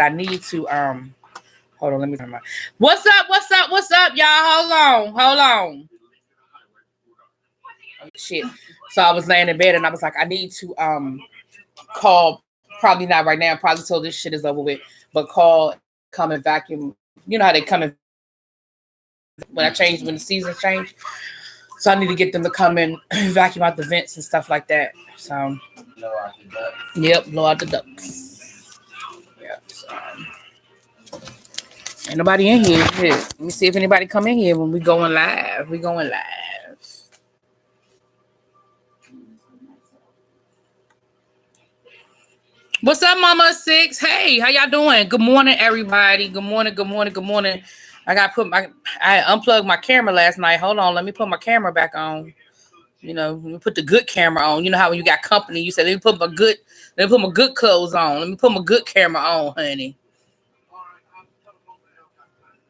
I need to hold on, let me turn my what's up, y'all? Hold on. Shit. So I was laying in bed and I was like, I need to call, probably not right now, probably till this shit is over with, but call, come and vacuum. You know how they come in when the seasons change. So I need to get them to come and vacuum out the vents and stuff like that. So blow out the ducts. Yep, blow out the ducts. Yeah. So, ain't nobody in here. Let me see if anybody come in here when we going live. What's up, Mama Six? Hey, how y'all doing? Good morning, everybody. Good morning. I unplugged my camera last night. Hold on, let me put my camera back on. You know, let me put the good camera on. You know how when you got company, you say, let me put my good clothes on. Let me put my good camera on, honey.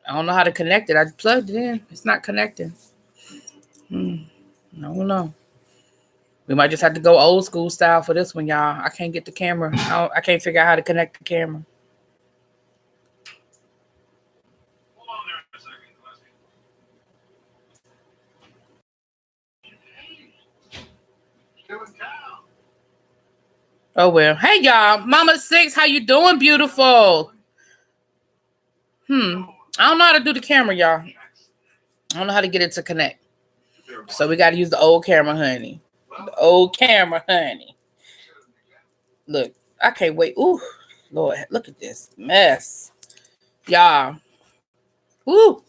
I don't know how to connect it. I plugged it in. It's not connecting. I don't know. We might just have to go old school style for this one, y'all. I can't get the camera. I can't figure out how to connect the camera. Oh, well. Hey, y'all. Mama Six, how you doing, beautiful? I don't know how to do the camera, y'all. I don't know how to get it to connect. So we got to use the old camera, honey. The old camera, honey. Look, I can't wait. Ooh, Lord, look at this mess. Y'all. Ooh.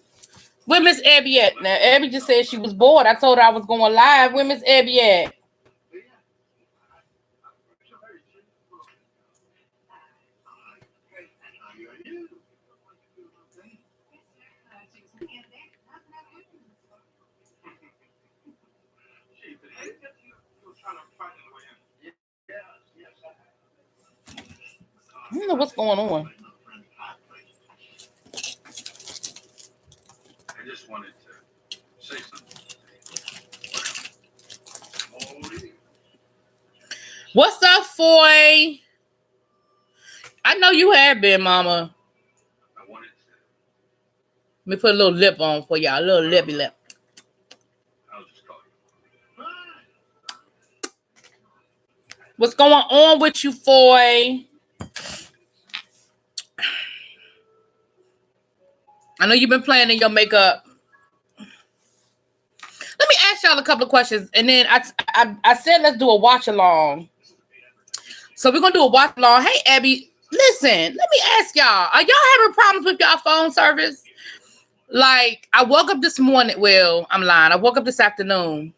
Where Miss Abby at? Now, Abby just said she was bored. I told her I was going live. Where Miss Abby at? I don't know what's going on. I just wanted to say something. What's up, Foy? I know you have been, Mama. I wanted to. Let me put a little lip on for y'all. A little lippy lip. I'll just call you. What's going on with you, Foy? I know you've been planning your makeup. Let me ask y'all a couple of questions. And then I said let's do a watch along. So we're going to do a watch along. Hey, Abby, listen, let me ask y'all. Are y'all having problems with y'all phone service? Like, I woke up this morning. Well, I'm lying. I woke up this afternoon.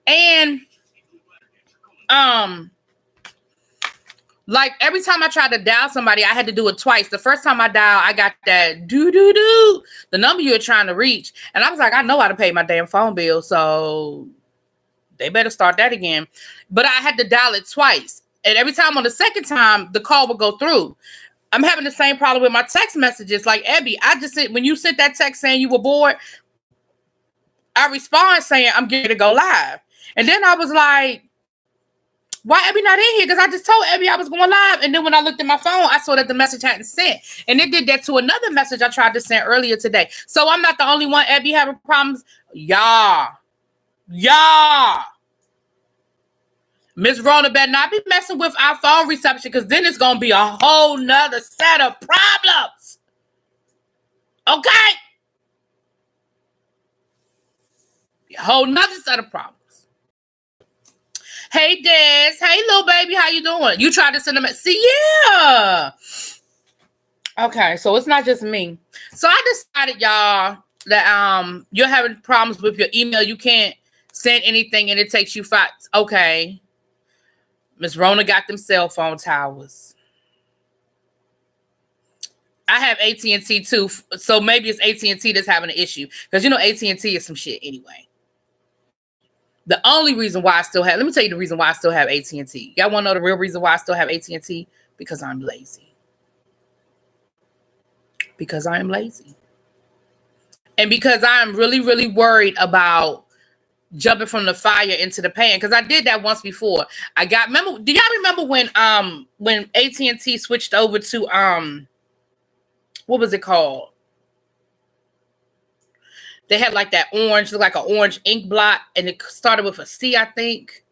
And, like every time I tried to dial somebody, I had to do it twice. The first time I dialed, I got that do, the number you were trying to reach. And I was like, I know how to pay my damn phone bill. So they better start that again. But I had to dial it twice. And every time on the second time, the call would go through. I'm having the same problem with my text messages. Like, Abby, I just said, when you sent that text saying you were bored, I respond saying, I'm getting to go live. And then I was like, why Abby not in here? Because I just told Abby I was going live. And then when I looked at my phone, I saw that the message hadn't sent. And it did that to another message I tried to send earlier today. So I'm not the only one, Abby, having problems. Y'all. Miss Rona better not be messing with our phone reception, because then it's going to be a whole nother set of problems. Okay? A whole nother set of problems. Hey, Des. Hey, little baby. How you doing? You tried to send them. See, yeah. Okay, so it's not just me. So I decided, y'all, that you're having problems with your email. You can't send anything, and it takes you 5. Okay. Miss Rona got them cell phone towers. I have AT&T too, so maybe it's AT&T that's having an issue, because you know AT&T is some shit anyway. The only reason why I still have, let me tell you the reason why I still have AT&T. Y'all want to know the real reason why I still have AT&T? Because I'm lazy. Because I am lazy. And because I'm really, really worried about jumping from the fire into the pan, because I did that once before. Do y'all remember when AT&T switched over to what was it called? They had like that orange, look like an orange ink blot, and it started with a C, I think.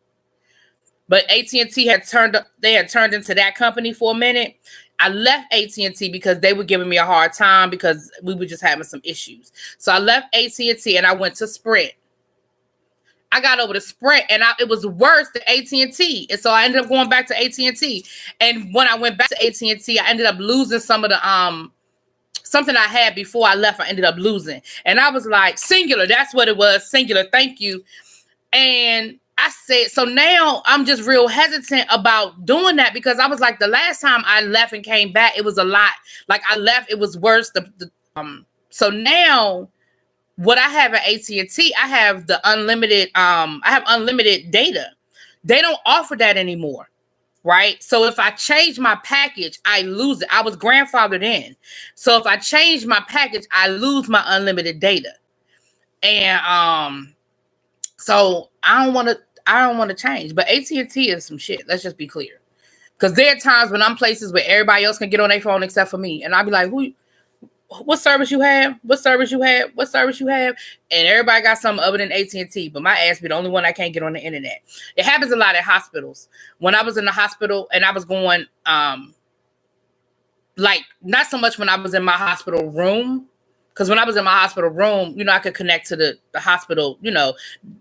But AT&T had turned into that company for a minute. I left AT&T because they were giving me a hard time because we were just having some issues. So I left AT&T and I went to Sprint. I got over to Sprint and it was worse than AT&T. And so I ended up going back to AT&T. And when I went back to AT&T, I ended up losing some of the something I had before I left. I ended up losing. And I was like, Singular, that's what it was. Singular, thank you. And I said, so now I'm just real hesitant about doing that, because I was like, the last time I left and came back, it was a lot. Like I left, it was worse. So now what I have at AT&T, I have the unlimited, I have unlimited data. They don't offer that anymore. Right. So if I change my package, I lose it. I was grandfathered in. So if I change my package, I lose my unlimited data. And so I don't want to change. But AT&T is some shit. Let's just be clear. Because there are times when I'm places where everybody else can get on their phone except for me. And I'll be like, what service you have? What service you have? What service you have? And everybody got something other than AT&T, but my ass be the only one I can't get on the internet. It happens a lot at hospitals. When I was in the hospital and I was going, like not so much when I was in my hospital room, because when I was in my hospital room, you know, I could connect to the hospital. You know,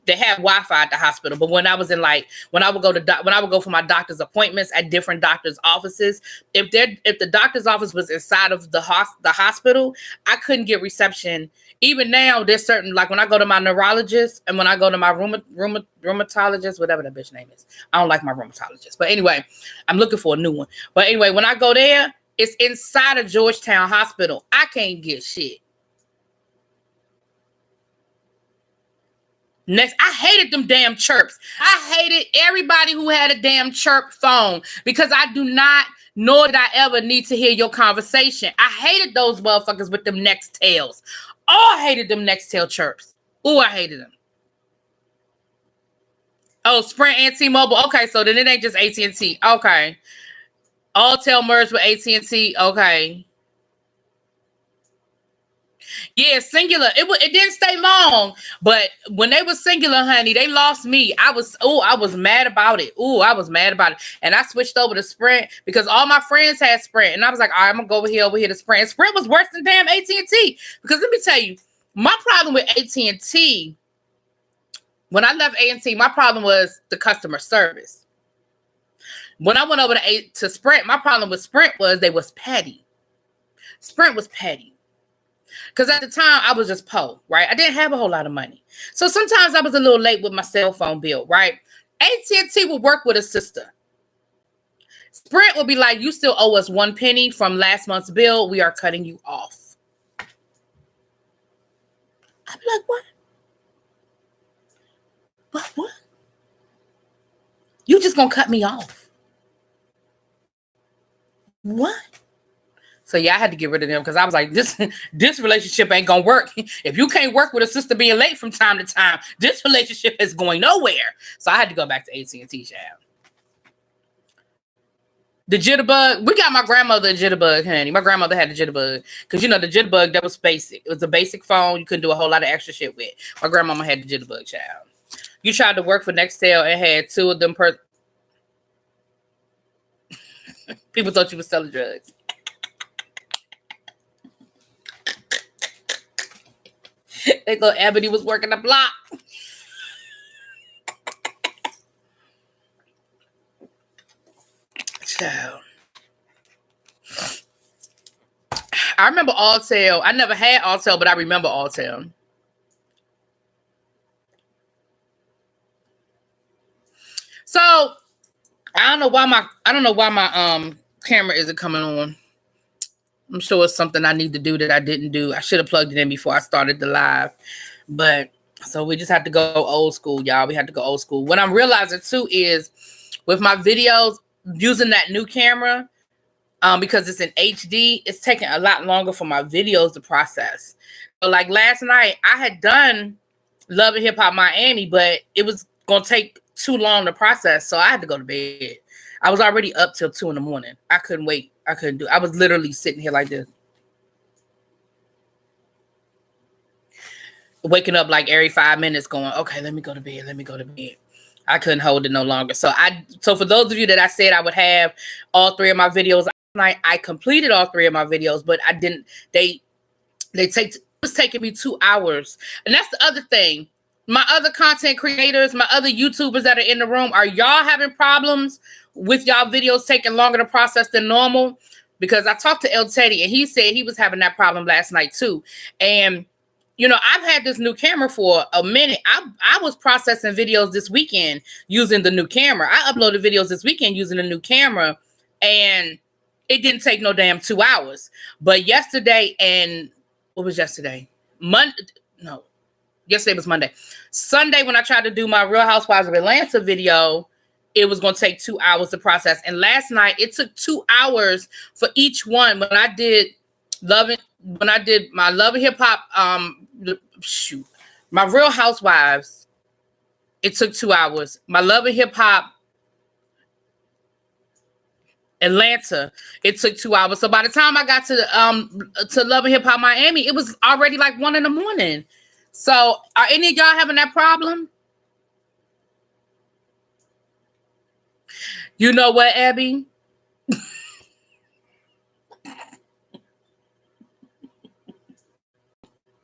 they have Wi-Fi at the hospital. But when I was in when I would go for my doctor's appointments at different doctor's offices, if the doctor's office was inside of the hospital, I couldn't get reception. Even now, there's certain, like when I go to my neurologist and when I go to my rheumatologist, whatever that bitch name is. I don't like my rheumatologist. But anyway, I'm looking for a new one. But anyway, when I go there, it's inside of Georgetown Hospital. I can't get shit. Next, I hated them damn chirps. I hated everybody who had a damn chirp phone, because I do not, nor did I ever need to hear your conversation. I hated those motherfuckers with them Nextels. Oh, I hated them Nextel chirps. Oh, I hated them. Oh, Sprint and T-Mobile. Okay, so then it ain't just AT&T. Okay. Alltel merged with AT&T. Okay. Yeah, Singular. It didn't stay long, but when they were Singular, honey, they lost me. I was mad about it. And I switched over to Sprint because all my friends had Sprint, and I was like, all right, I'm gonna go over here to Sprint. And Sprint was worse than damn AT&T, because let me tell you, my problem with AT&T, when I left AT&T, my problem was the customer service. When I went over to Sprint, my problem with Sprint was they was petty. Sprint was petty. Because at the time, I was just poor, right? I didn't have a whole lot of money. So sometimes I was a little late with my cell phone bill, right? AT&T would work with a sister. Sprint would be like, you still owe us 1 penny from last month's bill. We are cutting you off. I'd be like, what? What? You just gonna cut me off? What? So yeah, I had to get rid of them because I was like, this relationship ain't gonna work. If you can't work with a sister being late from time to time, this relationship is going nowhere. So I had to go back to AT&T, child. The jitterbug, we got my grandmother a jitterbug, honey. My grandmother had the jitterbug because, you know, the jitterbug, that was basic. It was a basic phone. You couldn't do a whole lot of extra shit with. My grandmama had the jitterbug, child. You tried to work for Nextel and had 2 of them people thought you was selling drugs. They thought Ebony was working the block. Child. I remember Alltel. I never had Alltel, but I remember Alltel. So I don't know why my camera isn't coming on. I'm sure it's something I need to do that I didn't do. I should have plugged it in before I started the live. But so we just have to go old school, y'all. We have to go old school. What I'm realizing too is with my videos, using that new camera, because it's in HD, it's taking a lot longer for my videos to process. So like last night, I had done Love and Hip Hop Miami, but it was gonna take too long to process, so I had to go to bed. I was already up till 2 a.m. I couldn't wait. I couldn't do. I was literally sitting here like this, waking up like every 5 minutes, going, "Okay, let me go to bed. Let me go to bed." I couldn't hold it no longer. So for those of you that I said I would have all 3 of my videos, I completed all 3 of my videos, but I didn't. It was taking me 2 hours, and that's the other thing. My other content creators, my other YouTubers that are in the room, are y'all having problems with y'all videos taking longer to process than normal? Because I talked to El Teddy, and he said he was having that problem last night too. And I've had this new camera for a minute. I was processing videos this weekend using the new camera. I uploaded videos this weekend using the new camera, and it didn't take no damn 2 hours. But yesterday, and what was yesterday? Yesterday was Monday. Sunday, when I tried to do my Real Housewives of Atlanta video, it was going to take 2 hours to process. And last night, it took 2 hours for each one. When I did my Love and Hip Hop, my Real Housewives, it took 2 hours. My Love and Hip Hop Atlanta, it took 2 hours. So by the time I got to Love and Hip Hop Miami, it was already like 1 a.m. So are any of y'all having that problem? You know what, Abby?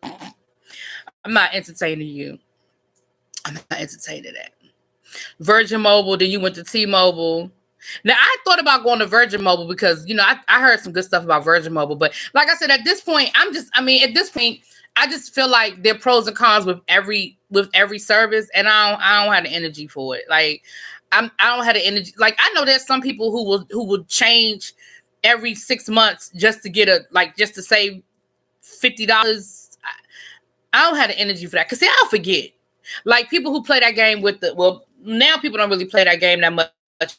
I'm not entertaining you. I'm not entertaining that. Virgin Mobile, then you went to T-Mobile. Now, I thought about going to Virgin Mobile because, I heard some good stuff about Virgin Mobile. But like I said, at this point, I just feel like there are pros and cons with every service, and I don't have the energy for it. Like, I don't have the energy. Like, I know there's some people who will change every 6 months just to just to save $50. I don't have the energy for that. Because, see, I'll forget. Like, people who play that game now people don't really play that game that much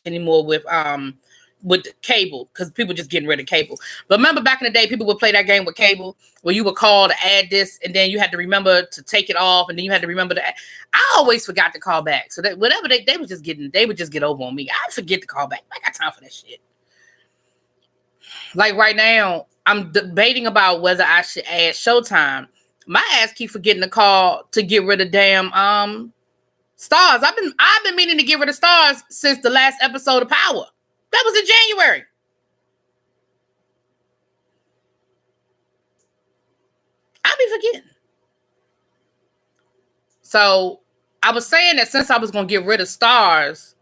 anymore with the cable, because people just getting rid of cable. But remember back in the day, people would play that game with cable where you would call to add this, and then you had to remember to take it off, and then you had to remember to I always forgot to call back. So that whatever they would just get over on me. I forget to call back. I got time for that shit. Like right now, I'm debating about whether I should add Showtime. My ass keep forgetting to call to get rid of damn Stars. I've been meaning to get rid of Stars since the last episode of Power. That was in January. I'll be forgetting. So I was saying that since I was going to get rid of Stars,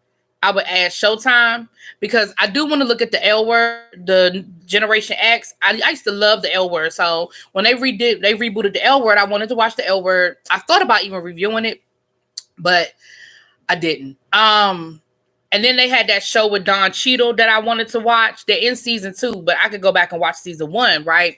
I would add Showtime, because I do want to look at the L Word, the Generation X. I used to love the L Word. So when they rebooted the L Word, I wanted to watch the L Word. I thought about even reviewing it, but I didn't. And then they had that show with Don Cheadle that I wanted to watch. They're in season 2, but I could go back and watch season 1, right?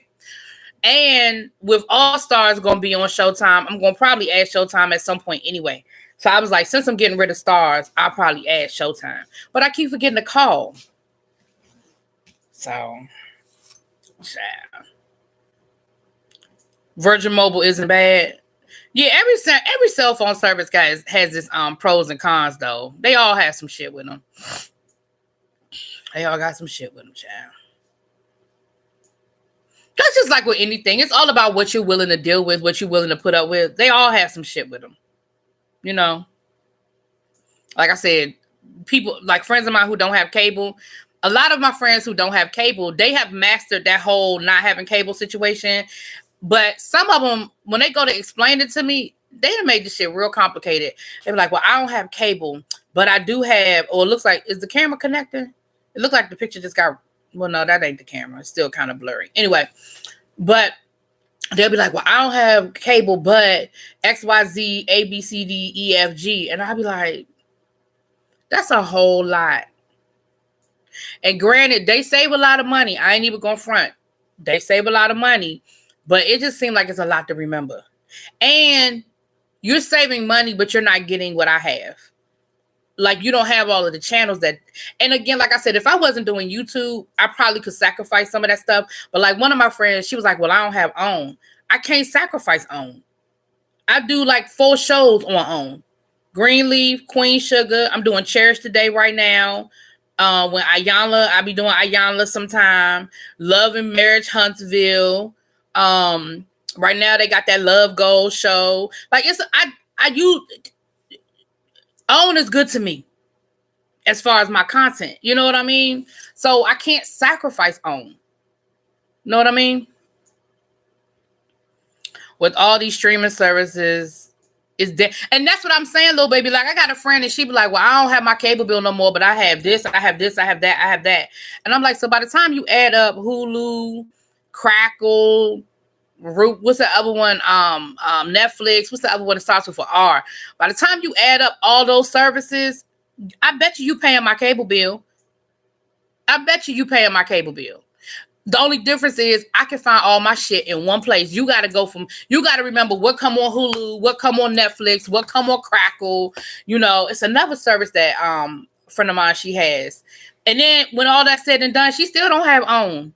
And with All Stars going to be on Showtime, I'm going to probably add Showtime at some point anyway. So I was like, since I'm getting rid of Stars, I'll probably add Showtime. But I keep forgetting to call. So, Virgin Mobile isn't bad. Yeah, every cell phone service, guys, has its pros and cons, though. They all have some shit with them. They all got some shit with them, child. That's just like with anything. It's all about what you're willing to deal with, what you're willing to put up with. They all have some shit with them. Like I said, people, like friends of mine who don't have cable, a lot of my friends who don't have cable, they have mastered that whole not having cable situation. But some of them, when they go to explain it to me, they done made this shit real complicated. They be like, well, I don't have cable, but I do have, or it looks like, is the camera connected? It looked like the picture just got, well, no, that ain't the camera. It's still kind of blurry. Anyway, but they'll be like, well, I don't have cable, but XYZ, ABCD, EFG. And I'll be like, that's a whole lot. And granted, they save a lot of money. I ain't even gonna front. They save a lot of money. But it just seemed like it's a lot to remember. And you're saving money, but you're not getting what I have. Like, you don't have all of the channels that... And again, like I said, if I wasn't doing YouTube, I probably could sacrifice some of that stuff. But like one of my friends, she was like, well, I don't have OWN. I can't sacrifice OWN. I do like 4 shows on Greenleaf, Queen Sugar. I'm doing Cherish Today right now. When Ayanla, I be doing Ayanla sometime. Love and Marriage Huntsville. Right now they got that Love Gold show. Like OWN is good to me as far as my content. You know what I mean? So I can't sacrifice OWN. Know what I mean? With all these streaming services, is dead. And that's what I'm saying, little baby. Like, I got a friend and she be like, well, I don't have my cable bill no more, but I have this, I have this, I have that, I have that. And I'm like, so by the time you add up Hulu, Crackle, Root, what's the other one? Netflix, what's the other one that starts with an R? By the time you add up all those services, I bet you paying my cable bill. I bet you paying my cable bill. The only difference is I can find all my shit in one place. You got to remember what come on Hulu, what come on Netflix, what come on Crackle. You know, it's another service that a friend of mine, she has. And then when all that's said and done, she still don't have OWN.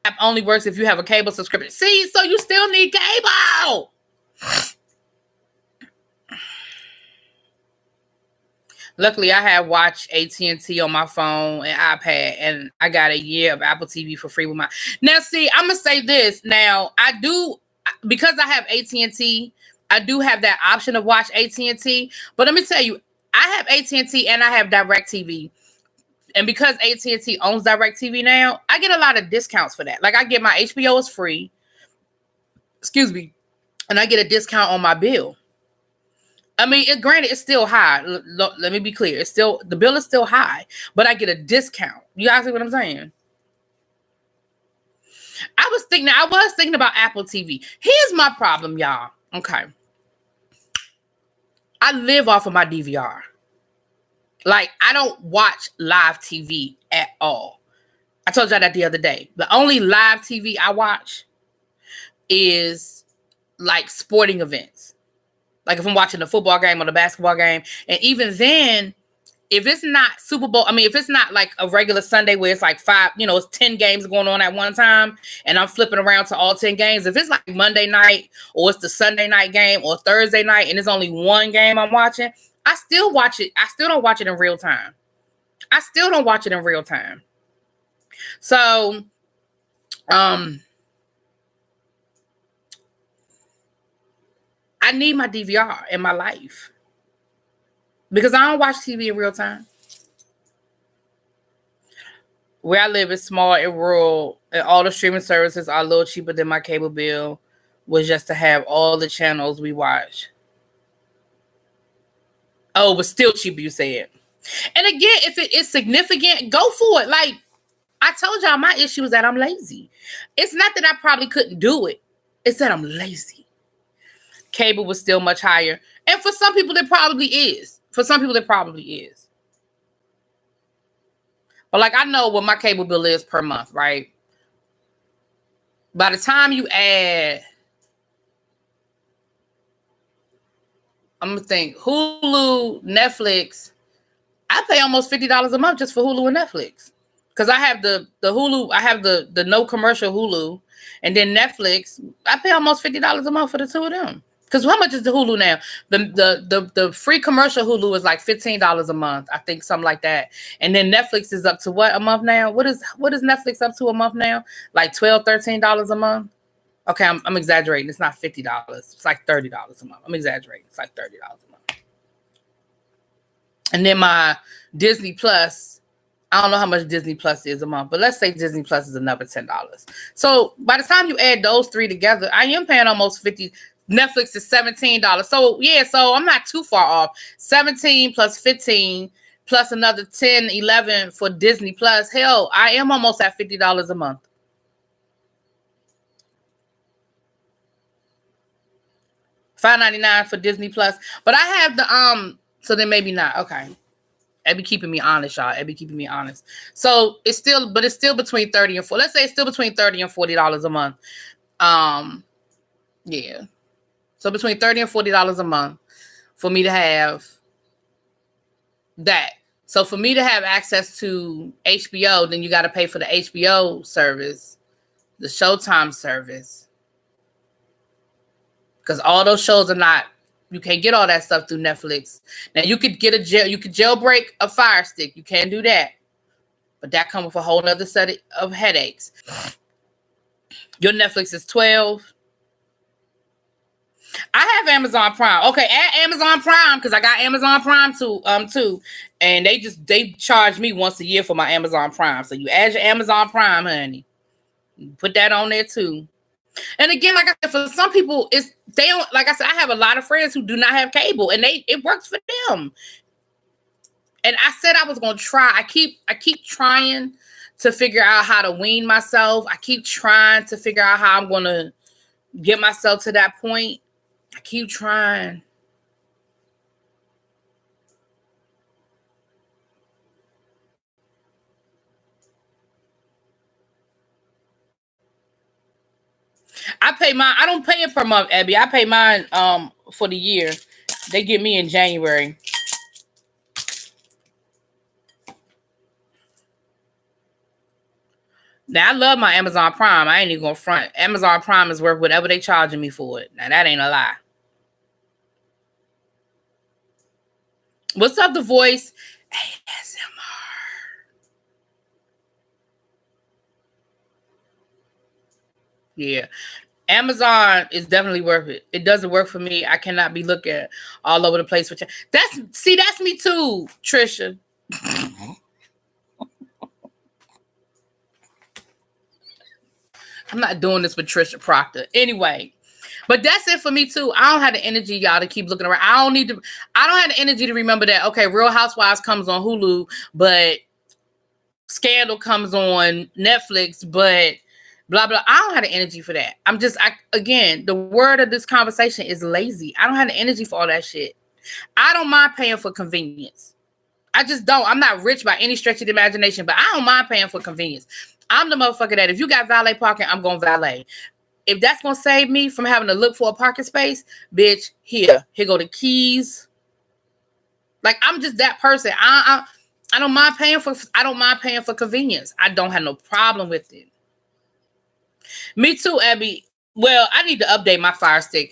App only works if you have a cable subscription. See, so you still need cable. Luckily, I have watched AT&T on my phone and iPad, and I got a year of Apple TV for free with my. Now, see, I'm gonna say this. Now, I do, because I have AT&T, I do have that option of watch AT&T. But let me tell you, I have AT&T and I have DirecTV, and because AT&T owns DirecTV now, I get a lot of discounts for that. Like, I get my HBO is free. Excuse me, and I get a discount on my bill. I mean, granted, it's still high. Let me be clear. The bill is still high, but I get a discount. You guys see what I'm saying? I was thinking about Apple TV. Here's my problem, y'all. Okay. I live off of my DVR. Like, I don't watch live TV at all. I told y'all that the other day. The only live TV I watch is like sporting events. Like if I'm watching a football game or the basketball game. And even then, if it's not Super Bowl, I mean, if it's not like a regular Sunday where it's like 5, it's 10 games going on at one time and I'm flipping around to all 10 games. If it's like Monday night or it's the Sunday night game or Thursday night and it's only one game I'm watching, I still watch it. I still don't watch it in real time. So, I need my DVR in my life because I don't watch TV in real time. Where I live is small and rural, and all the streaming services are a little cheaper than my cable bill, was just to have all the channels we watch. Oh, but still cheaper, you said. And again, if it is significant, go for it. Like I told y'all, my issue is that I'm lazy. It's not that I probably couldn't do it. It's that I'm lazy. Cable was still much higher. And for some people, it probably is. But like, I know what my cable bill is per month, right? By the time you add, I'm going to think, Hulu, Netflix, I pay almost $50 a month just for Hulu and Netflix. Because I have the Hulu, I have the no commercial Hulu. And then Netflix, I pay almost $50 a month for the two of them. Because how much is the Hulu now? The free commercial Hulu is like $15 a month. I think something like that. And then Netflix is up to what a month now? What is Netflix up to a month now? Like $12, $13 a month? Okay, I'm exaggerating. It's not $50. It's like $30 a month. I'm exaggerating. It's like $30 a month. And then my Disney Plus, I don't know how much Disney Plus is a month, but let's say Disney Plus is another $10. So by the time you add those three together, I am paying almost $50. Netflix is $17. So yeah, so I'm not too far off. 17 plus 15 plus another 10, 11 for Disney Plus. Hell, I am almost at $50 a month. $5.99 for Disney Plus. But I have the so then maybe not. Okay. It be keeping me honest, y'all. It be keeping me honest. So it's still between 30 and 40. Let's say it's still between $30 and $40 a month. Yeah. So between $30 and $40 a month for me to have that. So for me to have access to HBO, then you got to pay for the HBO service, the Showtime service. because all those shows are not. You can't get all that stuff through Netflix. Now you could you could jailbreak a Fire Stick. You can't do that, but that comes with a whole other set of headaches. Your Netflix is $12. I have Amazon Prime. Okay, add Amazon Prime because I got Amazon Prime too. And they charge me once a year for my Amazon Prime. So you add your Amazon Prime, honey. Put that on there too. And again, like I said, for some people, they don't. Like I said, I have a lot of friends who do not have cable, and it works for them. And I said I was gonna try. I keep trying to figure out how to wean myself. I keep trying to figure out how I'm gonna get myself to that point. I keep trying. I don't pay it per month, Abby. I pay mine for the year. They get me in January. Now I love my Amazon Prime. I ain't even gonna front. Amazon Prime is worth whatever they charging me for it. Now that ain't a lie. What's up, The Voice? ASMR. Yeah. Amazon is definitely worth it. It doesn't work for me. I cannot be looking all over the place. That's me too, Trisha. I'm not doing this with Trisha Proctor. Anyway, but that's it for me too. I don't have the energy, y'all, to keep looking around. I don't have the energy to remember that, okay, Real Housewives comes on Hulu, but Scandal comes on Netflix, but blah, blah. I don't have the energy for that. Again, the word of this conversation is lazy. I don't have the energy for all that shit. I don't mind paying for convenience. I just don't. I'm not rich by any stretch of the imagination, but I don't mind paying for convenience. I'm the motherfucker that if you got valet parking, I'm going to valet. If that's going to save me from having to look for a parking space, bitch, here go the keys. Like, I'm just that person. I don't mind paying for convenience. I don't have no problem with it. Me too, Abby. Well, I need to update my Fire Stick.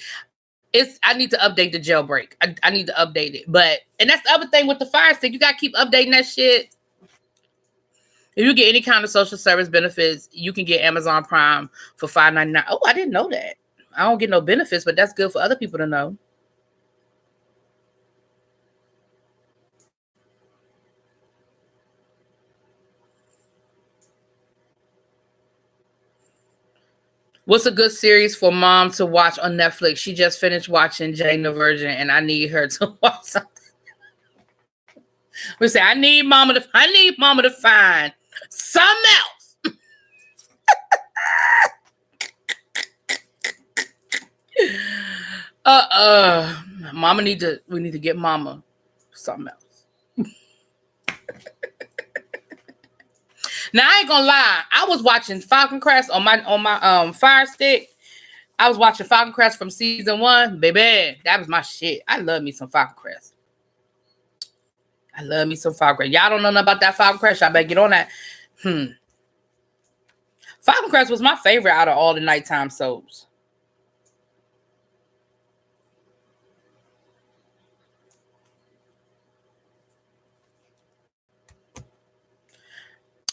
I need to update the jailbreak. I need to update it. And that's the other thing with the Fire Stick. You got to keep updating that shit. If you get any kind of social service benefits, you can get Amazon Prime for $5.99. Oh, I didn't know that. I don't get no benefits, but that's good for other people to know. What's a good series for mom to watch on Netflix? She just finished watching Jane the Virgin, and I need her to watch something. We say I need mama to find something else. We need to get mama something else. Now I ain't gonna lie, I was watching Falcon Crest on my Fire Stick. I was watching Falcon Crest from season 1, baby. That was my shit. I love me some Falcon Crest. Y'all don't know nothing about that Falcon Crest. Y'all better get on that. Falcon Crest was my favorite out of all the nighttime soaps.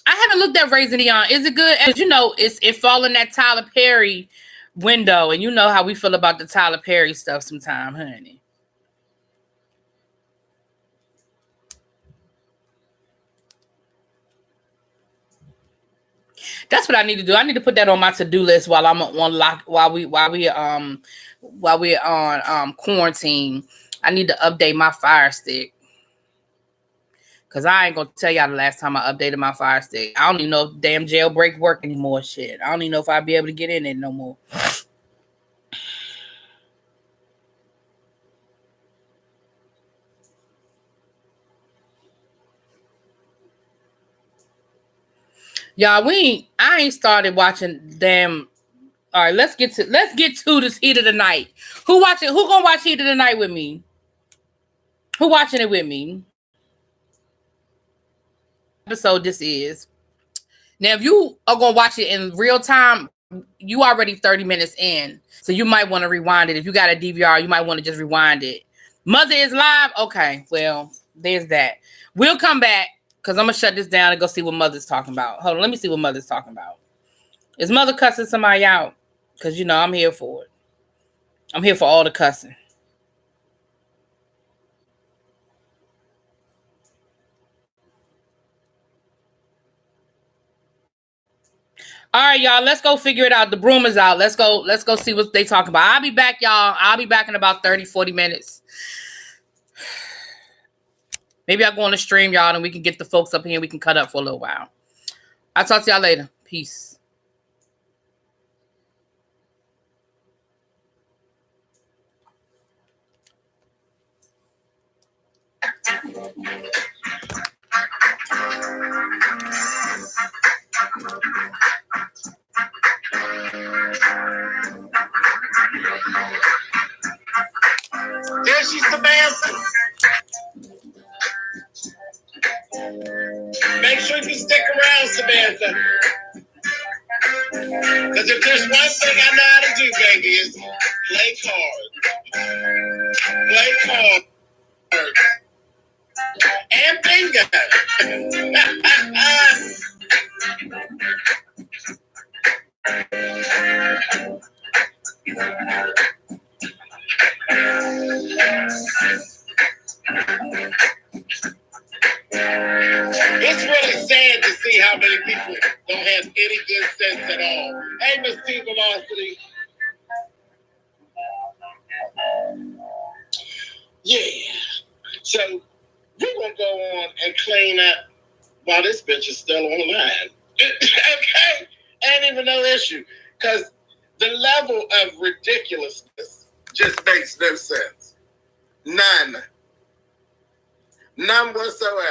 I haven't looked at Raising Neon. Is it good? As you know, it fall in that Tyler Perry window, and you know how we feel about the Tyler Perry stuff sometime, honey. That's what I need to do. I need to put that on my to-do list while I'm on lock. While we're on quarantine. I need to update my Fire Stick. Cause I ain't gonna tell y'all the last time I updated my Fire Stick. I don't even know if damn jailbreak work anymore. Shit. I don't even know if I'll be able to get in it no more. Y'all, I ain't started watching damn. All right, let's get to this Heat of the Night. Who gonna watch Heat of the Night with me? Who watching it with me? Episode this is. Now, if you are gonna watch it in real time, you already 30 minutes in, so you might want to rewind it. If you got a DVR, you might want to just rewind it. Mother is live. Okay, well, there's that. We'll come back because I'm gonna shut this down and go see what Mother's talking about. Hold on, let me see what Mother's talking about. Is Mother cussing somebody out? Because you know I'm here for it. I'm here for all the cussing. All right, y'all. Let's go figure it out. The broom is out. Let's go see what they talking about. I'll be back, y'all. I'll be back in about 30, 40 minutes. Maybe I'll go on the stream, y'all, and we can get the folks up here and we can cut up for a little while. I'll talk to y'all later. Peace. There she's Samantha. Make sure you stick around, Samantha. Because if there's one thing I know how to do, baby, is play cards. Play cards. And bingo. It's really sad to see how many people don't have any good sense at all. Hey, Miss T Velocity. Yeah. So we're going to go on and clean up while this bitch is still online. Okay? Ain't even no issue. Because the level of ridiculousness just makes no sense. None. None whatsoever.